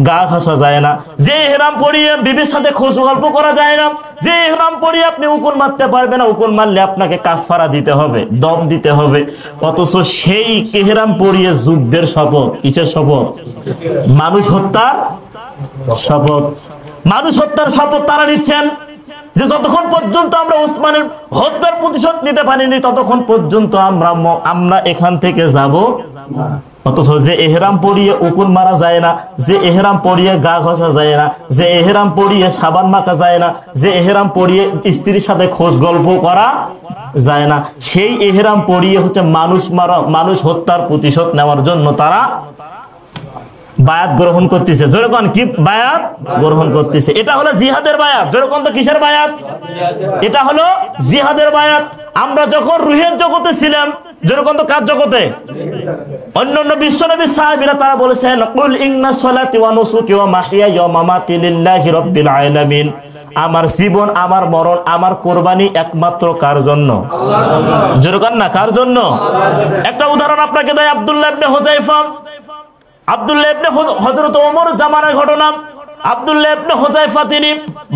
গা ঘষা যায় না, যে ইহরাম পরিয়ে বিবির সাথে খোঁজ গল্প করা যায় না, যে ইহরাম পরিয়ে আপনি উকুন মারতে পারবেন না, উকুন মারলে আপনাকে কাফারা দিতে হবে, দম দিতে হবে। অথচ সেই ইহরাম পরিয়ে যুদ্ধের শপথ, কিসের শপথ? মানুষ হত্যার শপথ। মানুষ হত্যার শপথ তারা নিচ্ছেন যে যতক্ষণ পর্যন্ত আমরা ওসমানের হত্যার প্রতিশোধ নিতে পারিনি, ততক্ষণ পর্যন্ত আমরা এখান থেকে যাব। অথচ যে এহরাম পরিয়ে উকুন মারা যায় না, যে এহরাম পরিয়ে গা ঘষা যায় না, যে এহরাম পরিয়ে সাবান মাখা যায় না, যে এহরাম পরিয়ে স্ত্রীর সাথে খোঁজ গল্প করা যায় না, সেই এহরাম পরিয়ে হচ্ছে মানুষ হত্যার প্রতিশোধ নেওয়ার জন্য তারা বায়াত গ্রহণ করতেছে। যেরকম কি বায়াত গ্রহণ করতেছে, এটা হলো জিহাদের বায়াত। যেরকম তো কিসের বায়াত? এটা হলো জিহাদের বায়াত। আমরা যখন রুহের জগতে ছিলাম, যেরকম তো কার জগতে? অন্যান্য বিশ্বনবী সাহাবীরা তারা বলেছেন, কুল ইন্না সলাতি ওয়া নুসুকি ওয়া মাহইয়ায়া ওয়া মামাতি লিল্লাহি রাব্বিল আলামিন। আমার জীবন, আমার মরণ, আমার কোরবানি একমাত্র কার জন্য? যেরকম না, কার জন্য? একটা উদাহরণ আপনাকে দেয়, আব্দুল্লাহ ইবনে হুযায়ফা। আব্দুল্লাহ ইবনে হযরত ওমর জামানার ঘটনা। আব্দুল্লাহ ইবনে হুযায়ফা তিনি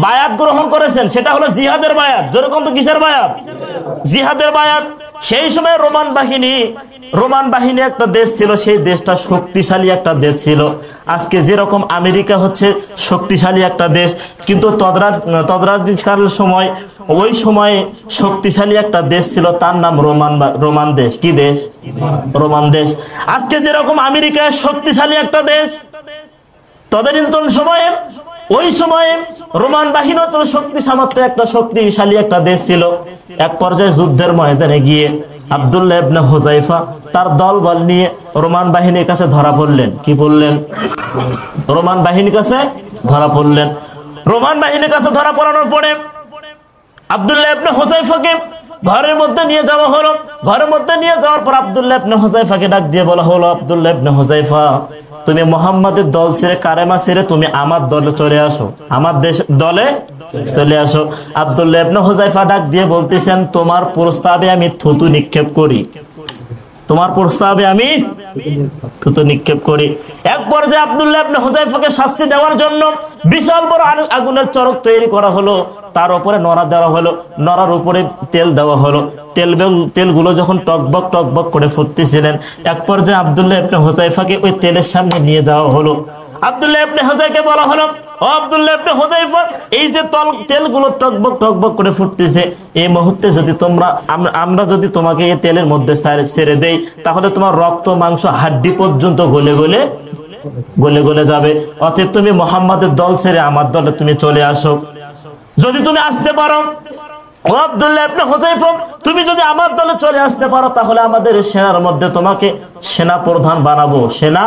বায়াত গ্রহণ করেছেন, সেটা হলো জিহাদের বায়াত। যেরকম তো কিসের বায়াত? জিহাদের বায়াত। সেই সময় রোমান বাহিনী একটা দেশ ছিল, সেই দেশটা শক্তিশালী একটা দেশ ছিল। আজকে যেরকম আমেরিকা হচ্ছে শক্তিশালী একটা দেশ, কিন্তু তদানীন্তনকালের সময় ওই সময়ে শক্তিশালী একটা দেশ ছিল, তার নাম রোমান দেশ। কি দেশ? রোমান দেশ। আজকে যেরকম আমেরিকা শক্তিশালী একটা দেশ, তদানীন্তন সময়ে ওই সময়ে রোমান বাহিনী তো শক্তিশালী একটা দেশ ছিল। এক পর্যায়ে যুদ্ধের ময়দানে গিয়ে আব্দুল্লাহ ইবনে হুযায়ফা তার দলবল নিয়ে রোমান বাহিনীর কাছে ধরা পড়লেন। কি বললেন? রোমান বাহিনীর কাছে ধরা পড়লেন। রোমান বাহিনীর কাছে ধরা পড়ানোর পরে আব্দুল্লাহ ইবনে হুযায়ফাকে ঘরের মধ্যে নিয়ে যাওয়া হলো। ঘরের মধ্যে নিয়ে যাওয়ার পর আব্দুল্লাহ ইবনে হুযায়ফাকে ডাক দিয়ে বলা হলো, আব্দুল্লাহ ইবনে হুযায়ফা, তুমি মুহাম্মাদের দল ছেড়ে, কালেমা ছেড়ে তুমি আমার দলে চলে আসো, আমার দলে চলে আসো। আব্দুল্লাহ ইবনে হুযায়ফা ডাক দিয়ে বলতেছেন, তোমার প্রস্তাবে আমি থুতু নিক্ষেপ করি, তোমার প্রস্তাবে আমি থুতু নিক্ষেপ করি। এক পর্যায়ে আব্দুল্লাহ ইবনে হুযায়ফাকে শাস্তি দেওয়ার জন্য বিশাল বড় আগুনের চরক তৈরি করা হলো, তার উপরে নড়া দেওয়া হলো, নড়ার উপরে তেল দেওয়া হলো। তেলগুলো যখন টকবক করে ফুটতেছিলেন, এক পর্যায়ে আব্দুল্লাহ ইবনে হুযায়ফাকে ওই তেলের সামনে নিয়ে যাওয়া হলো। আব্দুল্লাহ ইবনে হুযায়ফাকে বলা হলো, ও আব্দুল্লাহ ইবনে হুযায়ফা, এই যে তেলগুলো টকবক টকবক করে ফুটতেছে, এই মুহূর্তে যদি আমরা যদি তোমাকে এই তেলের মধ্যে ছেড়ে দেই, তাহলে তোমার রক্ত মাংস হাড্ডি পর্যন্ত গলে গলে গলে গলে যাবে। অতএব তুমি মুহাম্মাদের দল ছেড়ে আমার দলে তুমি চলে আসো। যদি তুমি আসতে পারো, ও আব্দুল্লাহ ইবনে হুযায়ফা, তুমি যদি আমার দলে চলে আসতে পারো, তাহলে আমাদের সেনার মধ্যে তোমাকে সেনা প্রধান বানাবো, সেনা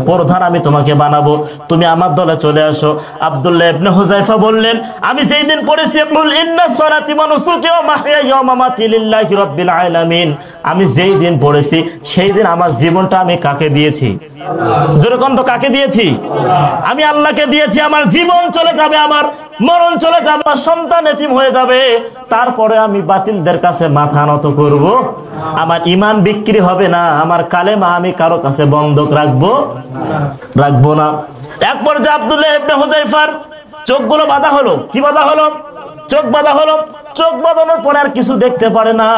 প্রধান আমি তোমাকে বানাবো, তুমি আমার দলে চলে আসো। আব্দুল্লাহ ইবনে হুযায়ফা বললেন, আমি যেই দিন পড়েছি কুল ইন্না সলাতি ওয়া নুসুকি ওয়া মাহইয়ায়া ওয়া মামাতি লিল্লাহি রাব্বিল আলামিন, আমি যেই দিন পড়েছি সেই দিন আমার জীবনটা আমি কাকে দিয়েছি? যেরকম তো কাকে দিয়েছি? আমি আল্লাহকে দিয়েছি। আমার জীবন চলে যাবে, আমার মরণ চলে যাবে, আমার সন্তান এতিম হয়ে যাবে, তারপরে আমি বাতিলদের কাছে মাথা নত করব? আমার ঈমান বিক্রি হবে না, আমার কালেমা আমি কারো কাছে বন্ধক রাখবো না। এক পর্যায়ে আব্দুল্লাহ ইবনে হুযায়ফার চোখগুলো বাঁধা হলো। কি বাঁধা হলো? চোখ বাঁধা হলো। চোখ বাঁধানোর পরে আর কিছু দেখতে পারে না।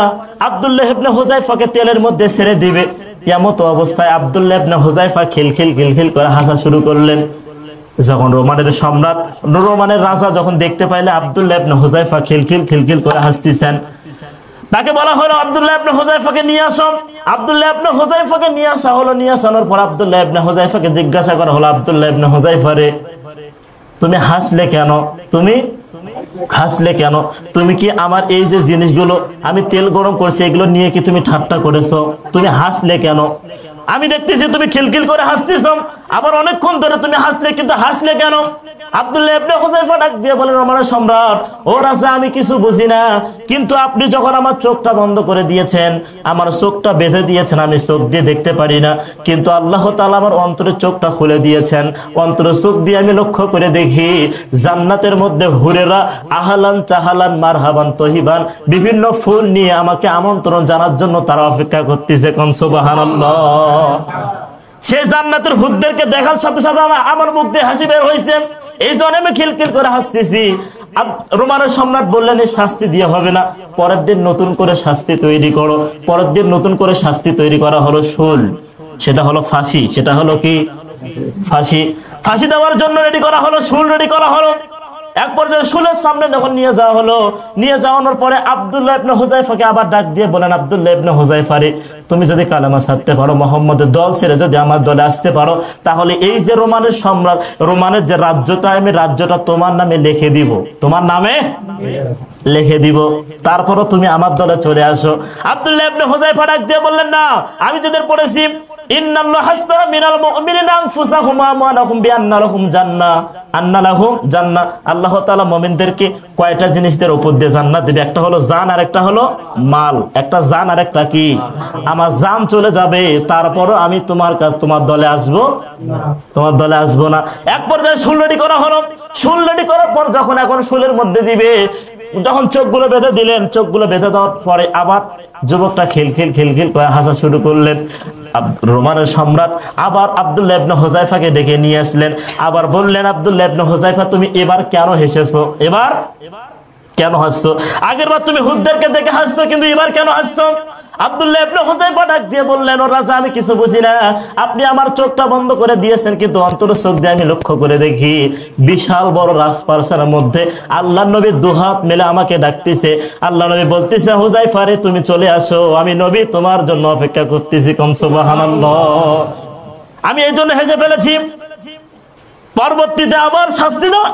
আব্দুল্লাহ ইবনে হুযায়ফাকে তেলের মধ্যে ছেড়ে দিবে, এমত অবস্থায় আব্দুল্লাহ ইবনে হুযায়ফা খিলখিল করে হাসা শুরু করলেন। যখন রোমানের সম্রাট, রোমানের রাজা যখন দেখতে পাইলে আব্দুল্লাহ ইবনে হুযায়ফা খিলখিল করে হাসতেছেন, তাকে বলা হলো আব্দুল্লাহ ইবনে হুযায়ফাকে নিয়ে আসো। আব্দুল্লাহ ইবনে হুযায়ফাকে নিয়ে আসা হলো। নিয়ে আসানোর পর আব্দুল্লাহ ইবনে হুযায়ফাকে জিজ্ঞাসা করা হলো, আব্দুল্লাহ ইবনে হুযায়ফা রে, তুমি হাসলে কেন? তুমি হাসলে কেন? তুমি কি আমার এই যে জিনিসগুলো আমি তেল গরম করছি, এগুলো নিয়ে কি তুমি ঠাট্টা করেছো? তুমি হাসলে কেন? আমি দেখতেছি তুমি খিলখিল করে হাসতেছ, আবার অনেকক্ষণ ধরে তুমি হাসলে, কিন্তু হাসলে কেন? আব্দুল্লাহ ইবনে হুযায়ফা ডাক দিয়ে বলেন, আমার সম্রাট, ও রাজা, আমি কিছু বুঝি না, কিন্তু আপনি যখন আমার চোখটা বন্ধ করে দিয়েছেন, আমার চোখটা বেঁধে দিয়েছেন, আমি চোখ দিয়ে দেখতে পারি না, কিন্তু আল্লাহ তাআলা আমার অন্তরের চোখটা খুলে দিয়েছেন। অন্তরের চোখ দিয়ে আমি লক্ষ্য করে দেখি জান্নাতের মধ্যে হুরেরা আহলান চাহালান মারহাবান তহিবান বিভিন্ন ফুল নিয়ে আমাকে আমন্ত্রণ জানার জন্য তারা অপেক্ষা করতেছে। কোন সুবহানাল্লাহ। সে জান্নাতের হুরদেরকে দেখার সাথে সাথে আমার মুখ দিয়ে হাসি বের হয়েছে, এই জন্য আমি খিলখিল করে হাসতেছি। রোমানের সম্রাট বললেন, এই শাস্তি দিয়ে হবে না, পরের দিন নতুন করে শাস্তি তৈরি করো। পরের দিন নতুন করে শাস্তি তৈরি করা হলো শুল, সেটা হলো ফাঁসি। সেটা হলো কি? ফাঁসি। ফাঁসি দেওয়ার জন্য রেডি করা হলো, শুল রেডি করা হলো। এক পর্যায়ে শুলের সামনে যখন নিয়ে যাওয়া হলো, নিয়ে যাওয়ানোর পরে আব্দুল্লাহ ইবনে হুযায়ফাকে আবার ডাক দিয়ে বলেন, আব্দুল্লাহ ইবনে হুযায়ফা রে, তুমি যদি কালেমা ছাড়তে পারো, মুহাম্মদের দল ছেড়ে যদি আমার দলে আসতে পারো, তাহলে এই যে রোমানের সম্রাট, রোমানের যে রাজ্যটা, আমি রাজ্যটা তোমার নামে লিখে দিব, তোমার নামে লিখে দিব, তারপরও তুমি আমার দলে চলে আসো। আব্দুল্লাহ ইবনে হুযায়ফা ডাক দিয়ে বললেন, না, আমি যেদের পড়েছি ইন্নাল্লাহা আশতারা মিনাল মুমিনিনা আনফুসাহুম ওয়া আমওয়ালাহুম বিআন্না লাহুম জান্নাহ, আন্না লাহুম জান্নাহ। আল্লাহ তাআলা মুমিনদেরকে কয়টা জিনিসের উপর দিয়ে জান্নাত দিবে? একটা হলো জান, আর একটা হলো মাল। একটা জান আর একটা কি? আমার জান চলে যাবে, তারপরও আমি তোমার দলে আসবো? তোমার দলে আসবো না। এক পর্যায়ে শুল রেডি করা হলো। শুল রেডি করার পর যখন এখন শুলের মধ্যে দিবে, যখন চোখগুলো বেঁধে দিলেন, চোখগুলো বেঁধে দেওয়ার পরে আবার যুবকটা খিলখিল করে হাসা শুরু করলেন। রোমানের সম্রাট আবার আব্দুল্লাহ ইবনে হুযায়ফাকে ডেকে নিয়ে আসলেন, আবার বললেন, আব্দুল্লাহ ইবনে হুযায়ফা, তুমি এবার কেন হেসেছো? এবার কেন হাসছো? আগের বার তুমি হুদদেরকে দেখে হাসছো, কিন্তু এবার কেন হাসছো? আব্দুল্লাহ ইবনে হুযায়ফা ডাক দিয়ে বললেন, ও রাজা, আমি কিছু বুঝি না, আপনি আমার চোখটা বন্ধ করে দিয়েছেন, কিন্তু অন্তরের চোখ দিয়ে আমি লক্ষ্য করে দেখি বিশাল বড় রাজপ্রাসাদের মধ্যে আল্লাহর নবী দুহাত মেলে আমাকে ডাকতেছে। আল্লাহ নবী বলতেছে, হুযায়ফা রে, তুমি চলে আসো, আমি নবী তোমার জন্য অপেক্ষা করতেছি। কোন সুবহানাল্লাহ। আমি এই জন্য হেসে ফেলেছি। পরবর্তীতে আবার শাস্তি দাও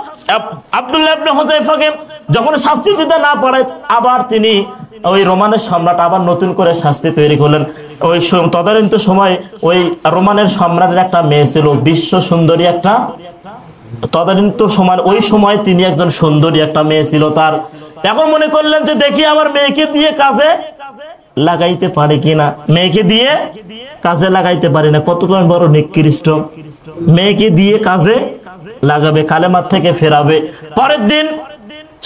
আব্দুল্লাহ ইবনে হুযায়ফাকে, যখন শাস্তি দিতে না পারে, আবার তিনি ওই রোমানের সম্রাট আবার নতুন করে শাস্তি তৈরি করলেন। ওই তদানীন্ত সময় ওই রোমানের সম্রাটের একটা মেয়ে ছিল, বিশ্ব সুন্দরী একটা, তদানীন্ত সময় ওই সময় তিনি একজন সুন্দরী একটা মেয়ে ছিল তার। এখন মনে করলেন যে দেখি আমার মেয়েকে দিয়ে কাজে লাগাইতে পারে কিনা, মেয়েকে দিয়ে কাজে লাগাইতে পারি না, কতক্ষণ বড় নিকৃষ্ট, মেয়েকে দিয়ে কাজে লাগাবে, কালেমার থেকে ফেরাবে। পরের দিন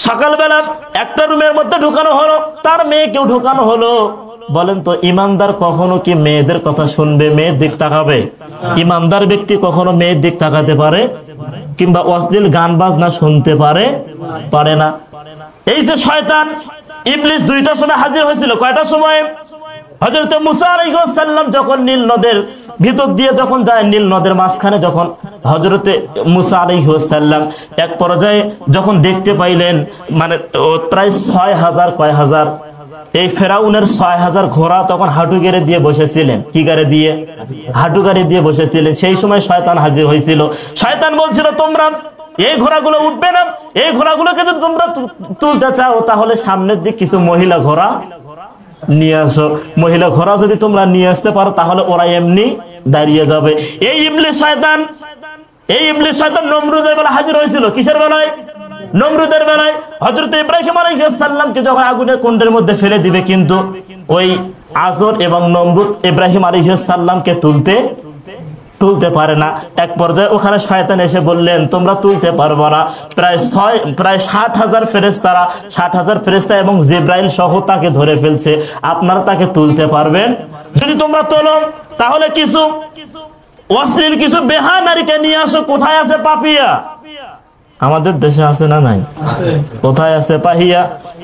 সকালবেলা একটা রুমের মধ্যে ঢুকানো হলো, তার মেয়েকেও ঢুকানো হলো। বলেন তো, ইমানদার কখনো কি মেয়েদের কথা শুনবে, মেয়ের দিক তাকাবে? ইমানদার ব্যক্তি কখনো মেয়ের দিক তাকাতে পারে? কিংবা অশ্লীল গান বাজনা শুনতে পারে না। এই যে শয়তান ইবলিস দুইটার সময় হাজির হয়েছিল, কয়টার সময়? হযরত মুসা আলাইহিস সালাম যখন নীল নদের ভিতর দিয়ে যখন যায়, নীল নদের মাঝখানে যখন হযরতে মুসা আলাইহিস সালাম এক পর্যায়ে যখন দেখতে পাইলেন, মানে প্রায় 6000 কয় হাজার এই ফেরাউনের 6000 ঘোড়া তখন হাঁটু গেড়ে দিয়ে বসেছিলেন। কি গাড়ি দিয়ে? হাঁটু গাড়ি দিয়ে বসেছিলেন। সেই সময় শয়তান হাজির হয়েছিল। শয়তান বলছিল, তোমরা এই ঘোড়াগুলো উঠবে না, এই ঘোড়াগুলোকে যদি তোমরা তুলতে চাও তাহলে সামনের দিক কিছু মহিলা ঘোড়া নিয়ে আসো। মহিলা ঘোড়া যদি তোমরা নিয়ে আসতে পারো তাহলে ওরা এমনি দাঁড়িয়ে যাবে। এই ইবলিস শয়তান নমরুদের বেলা হাজির হয়েছিল। কিসের বেলায়? নমরুদের বেলায়। হযরত ইব্রাহিম আলাইহিস সালামকে যখন আগুনের কুণ্ডের মধ্যে ফেলে দিবে, কিন্তু ওই আজর এবং নমরুদ ইব্রাহিম আলাইহিস সালামকে তুলতে পারে না। এক পর্যায়ে ওখানে শয়তান এসে বললেন, তোমরা তুলতে পারবো না। প্রায় 60,000 ফেরেশতারা, 60,000 ফেরেশতা এবং জিবরাইল সহ তাকে ধরে ফেলছে। আপনারা তাকে তুলতে পারবেন? যদি তোমরা তোলো তাহলে কিছু অশ্লীল কিছু বেহা নারীকে নিয়ে আসো। কোথায় আছে পাপিয়া? আমাদের দেশে আছে না নাই? কোথায় আছে পাহিয়া,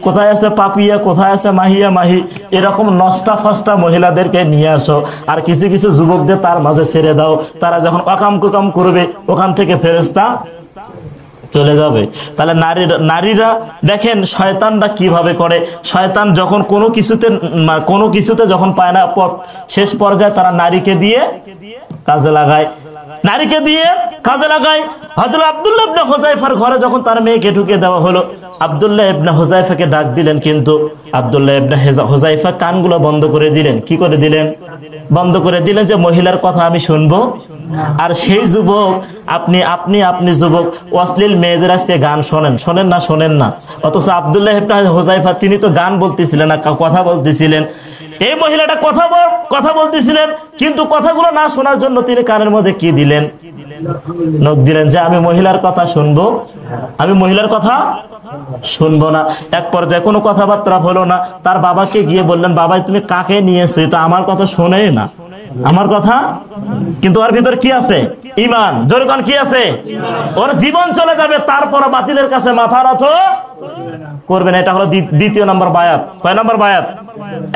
কোথায় আছে পাপিয়া, কোথায় আছে মাহিয়া মাহি? এরকম নষ্টা ফষ্টা মহিলাদেরকে নিয়ে আসো, আর কিছু কিছু যুবকদের তার মাঝে ছেড়ে দাও। তারা যখন অকাম কুকাম করবে ওখান থেকে ফেরেশতা চলে যাবে। তাহলে নারীরা দেখেন শয়তানরা কিভাবে করে। শয়তান যখন কোনো কিছুতে যখন পায় না, শেষ পর্যায়ে তারা নারীকে দিয়ে কাজে লাগায়। হযরত আব্দুল্লাহ ইবনে হুযায়ফার ঘরে যখন তার মেয়েকে ঢুকে দেওয়া হলো, আব্দুল্লাহ ইবনে হুযায়ফাকে ডাক দিলেন, কিন্তু আব্দুল্লাহ ইবনে হুযায়ফা কানগুলো বন্ধ করে দিলেন। কি করে দিলেন? বন্ধ করে দিলেন যে মহিলার কথা আমি শুনবো। আর সেই যুবক, আপনি যুবক অশ্লীল মেয়েদের আজকে গান শোনেন না। অথচ আব্দুল্লাহ ইবনে হুযায়ফা তিনি তো গান বলতেছিলেন না, কথা বলতেছিলেন। এই মহিলাটা কথা বলতেছিলেন, কিন্তু কথাগুলো না শোনার জন্য তিনি কানের মধ্যে কি দিলেন? নখ দিলেন যে আমি মহিলার কথা শুনবো না। এক পর্যায়ে কোনো কথাবার্তা হলো না। তার বাবাকে গিয়ে বললেন, বাবা তুমি কাকে নিয়েছো? তো আমার কথা শোনেই না, আমার কথা। কিন্তু ওর ভিতর কি আছে? ঈমান। জোরে কোন কি আছে? ওর জীবন চলে যাবে, তারপর বাতিলের কাছে মাথা নত করবে না। এটা হলো দ্বিতীয় নম্বর বায়াত। কয় নম্বর বায়াত?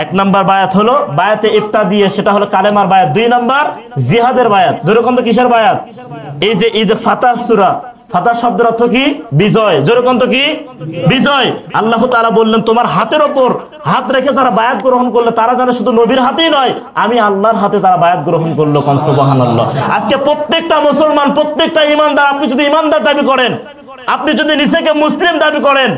1 নম্বর বায়াত হলো বায়াতে ইফতা দিয়ে, সেটা হলো কালেমার বায়াত। 2 নম্বর জিহাদের বায়াত। যেরকম তো কিসের বায়াত? এই যে ফাতাহ সূরা, ফাতাহ শব্দের অর্থ কি? বিজয়। যেরকম তো কি? বিজয়। আল্লাহ তাআলা বললেন, তোমার হাতের ওপর হাত রেখে যারা বায়াত গ্রহণ করলো তারা যেন শুধু নবীর হাতেই নয়, আমি আল্লাহর হাতে তারা বায়াত গ্রহণ করলো। কোন সুবহানাল্লাহ। আজকে প্রত্যেকটা মুসলমান, প্রত্যেকটা ঈমানদার, আপনি যদি ঈমানদার দাবি করেন, আপনি যদি নিজেকে মুসলিম দাবি করেন,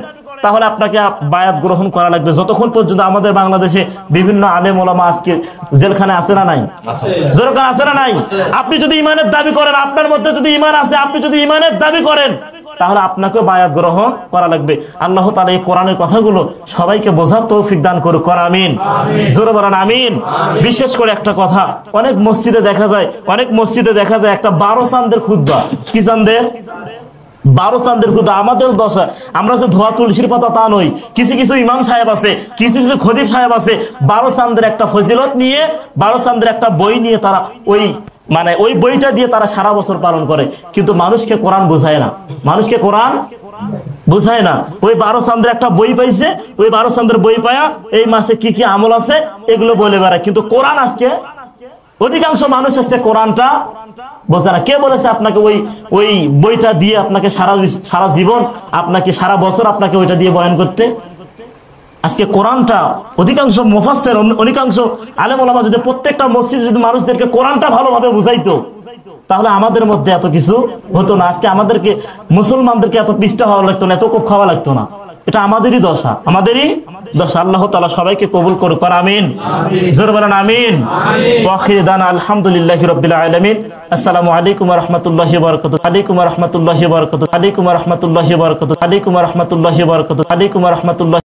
তাহলে আপনাকে বায়াত গ্রহণ করা লাগবে। যতক্ষণ পর্যন্ত আমাদের বাংলাদেশে বিভিন্ন আলেম ওলামা আজকে জেলখানে আছে না নাই? জোরকার আছে না নাই? আপনি যদি ঈমানের দাবি করেন, আপনার মধ্যে যদি ঈমান আছে, আপনি যদি ঈমানের দাবি করেন, তাহলে আপনাকেও বায়াত গ্রহণ করা লাগবে। আল্লাহ তাআলা এই কোরআনের কথাগুলো সবাইকে বোঝার তৌফিক দান করুক। আমিন। জোরে বলেন আমিন। বিশেষ করে একটা কথা, অনেক মসজিদে দেখা যায় একটা 12 চাঁদের খুতবা। কি চাঁদের? 12 চাঁদের খুদা। আমাদের দশা, আমরা যে ধোয়া তুলসীর পাতা তা নই। কিছু কিছু ইমাম সাহেব আছে, কিছু কিছু খতিব সাহেব আছে, 12 চাঁদের একটা ফজিলত নিয়ে, 12 চাঁদের একটা বই নিয়ে তারা ওই বইটা দিয়ে তারা সারা বছর পালন করে, কিন্তু মানুষকে কোরআন বোঝায় না। ওই 12 চাঁদের একটা বই পাইছে, ওই 12 চাঁদের বই পায়া এই মাসে কি কি আমল আছে এগুলো বলে বেড়ায়, কিন্তু কোরআন আজকে অধিকাংশ মানুষ আছে কোরআনটা বোঝে না। কে বলেছে আপনাকে ওই বইটা দিয়ে আপনাকে সারা জীবন, আপনাকে সারা বছর আপনাকে ওইটা দিয়ে বয়ান করতে? আজকে কোরআনটা অধিকাংশ মুফাসসির, অধিকাংশ আলেম ওলামা যদি প্রত্যেকটা মসজিদে যদি মানুষদেরকে কোরআনটা ভালোভাবে বুঝাইতো, তাহলে আমাদের মধ্যে এত কিছু হতো না। আজকে আমাদেরকে মুসলমানদেরকে এত পৃষ্ঠা হওয়া লাগতো না, এত কোপ খাওয়া লাগতো না। এটা আমাদেরই দশা। আল্লাহ তাআলা সবাইকে কবুল করুক। আমিন। জোরে বলেন আমিন। ওয়া আখিরু দানা আলহামদুলিল্লাহি রাব্বিল আলামিন। আসসালামু আলাইকুম ওয়া রাহমাতুল্লাহি ওয়া বারাকাতুহু। আলাইকুম ওয়া রাহমাতুল্লাহি ওয়া বারাকাতুহু। আলাইকুম ওয়া রাহমাতুল্লাহি ওয়া বারাকাতুহু। আলাইকুম ওয়া রাহমাতুল্লাহি ওয়া বারাকাতুহু। আলাইকুম ওয়া রাহমাতুল্লাহি